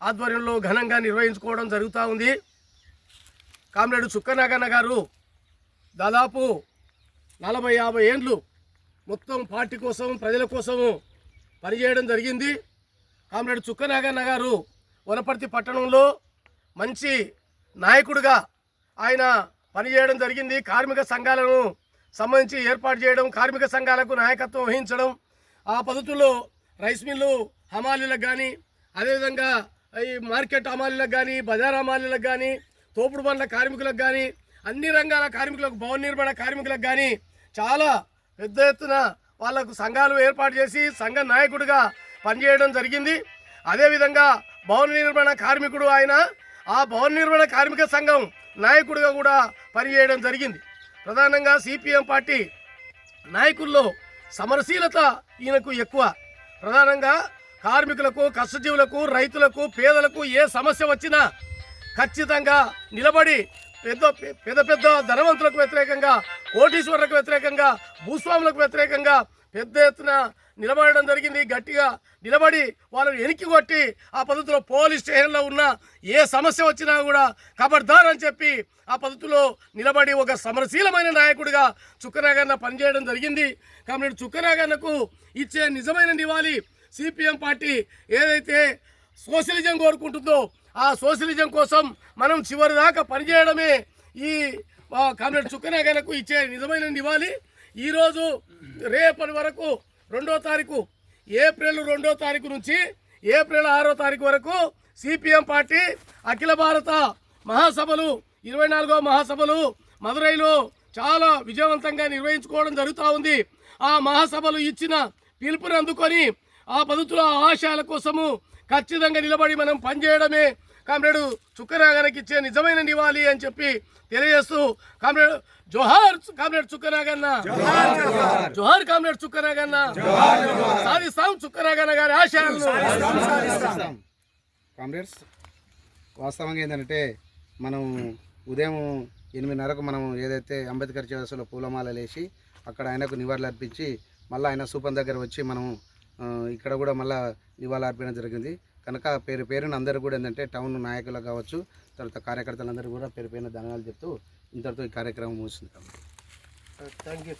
ఆధ్వర్యంలో ఘనంగా నిర్వహించుకోవడం జరుగుతూ ఉంది. కామ్రేడ్ చుక్కనాగన్న గారు దాదాపు 40-50 ఏండ్లు మొత్తం పార్టీ కోసం ప్రజల కోసము పనిచేయడం జరిగింది. కామ్రేడ్ చుక్కనాగన్న గారు వనపర్తి పట్టణంలో మంచి నాయకుడిగా ఆయన పనిచేయడం జరిగింది. కార్మిక సంఘాలను సంబంధించి ఏర్పాటు చేయడం, కార్మిక సంఘాలకు నాయకత్వం వహించడం, ఆ పద్ధతుల్లో రైస్ మిల్లు హమాలీలకు కానీ, అదేవిధంగా ఈ మార్కెట్ హమాలీలకు కానీ, బజార్ హమాలీలకు కానీ, తోపుడు బండ్ల కార్మికులకు కానీ, అన్ని రంగాల కార్మికులకు, భవన నిర్మాణ కార్మికులకు కానీ చాలా పెద్ద ఎత్తున వాళ్లకు సంఘాలు ఏర్పాటు చేసి సంఘ నాయకుడిగా పనిచేయడం జరిగింది. అదేవిధంగా భవన నిర్మాణ కార్మికుడు ఆయన, ఆ భవన నిర్మాణ కార్మిక సంఘం నాయకుడిగా కూడా పనిచేయడం జరిగింది. ప్రధానంగా సిపిఎం పార్టీ నాయకుల్లో సమరశీలత ఈయనకు ఎక్కువ. ప్రధానంగా కార్మికులకు, కష్టజీవులకు, రైతులకు, పేదలకు ఏ సమస్య వచ్చినా ఖచ్చితంగా నిలబడి పెద్ద పెద్ద ధనవంతులకు వ్యతిరేకంగా, కోటీశ్వరులకు వ్యతిరేకంగా, భూస్వాములకు వ్యతిరేకంగా పెద్ద ఎత్తున నిలబడడం జరిగింది. గట్టిగా నిలబడి వాళ్ళని వెనక్కి కొట్టి ఆ పద్ధతిలో పోలీస్ స్టేషన్లో ఉన్న ఏ సమస్య వచ్చినా కూడా ఖబర్దార్ అని చెప్పి ఆ పద్ధతిలో నిలబడి ఒక సమరశీలమైన నాయకుడిగా చుక్కనాగన్న పనిచేయడం జరిగింది. కాబట్టి చుక్కనాగన్నకు ఇచ్చే నిజమైన నివాళి సిపిఎం పార్టీ ఏదైతే సోషలిజం కోరుకుంటుందో ఆ సోషలిజం కోసం మనం చివరి దాకా పనిచేయడమే ఈ కామ్రేడ్ చుక్కనాగన్నకు ఇచ్చే నిజమైన నివాళి. ఈరోజు రేపటి వరకు 2వ తారీఖు, ఏప్రిల్ 2వ తారీఖు నుంచి ఏప్రిల్ 6వ తారీఖు వరకు సిపిఎం పార్టీ అఖిల భారత మహాసభలు 24వ మహాసభలు మదురైలో చాలా విజయవంతంగా నిర్వహించుకోవడం జరుగుతూ ఉంది. ఆ మహాసభలు ఇచ్చిన పిలుపుని అందుకొని ఆ పద్ధతిలో ఆశయాల కోసము ఖచ్చితంగా నిలబడి మనం పనిచేయడమే కామ్రేడ్ చుక్కనాగన్నకి ఇచ్చే నిజమైన నివాళి అని చెప్పి తెలియజేస్తూ కామ్రేడ్ జోహార్ కామ్రేడ్ చుక్కనాగన్న, జోహార్ కామ్రేడ్ చుక్కనాగన్న, సాధిస్తాం చుక్కనాగన్న గారి ఆశయాలను. కామ్రేడ్స్, వాస్తవంగా ఏంటంటే మనం ఉదయం 8:30కు మనం ఏదైతే అంబేద్కర్ చౌరస్తాలో పూలమాలలు వేసి అక్కడ ఆయనకు నివాళులు అర్పించి మళ్ళీ ఆయన సూపర్ దగ్గర వచ్చి మనం ఇక్కడ కూడా మళ్ళీ నివాళులు అర్పించడం జరిగింది. కనుక పేరున అందరూ కూడా ఏంటంటే టౌన్ నాయకులు కావచ్చు, తర్వాత కార్యకర్తలందరూ కూడా పేరున ధన్యవాదాలు చెప్తూ ఇంతటితో ఈ కార్యక్రమం ముగిస్తుంది. Thank you.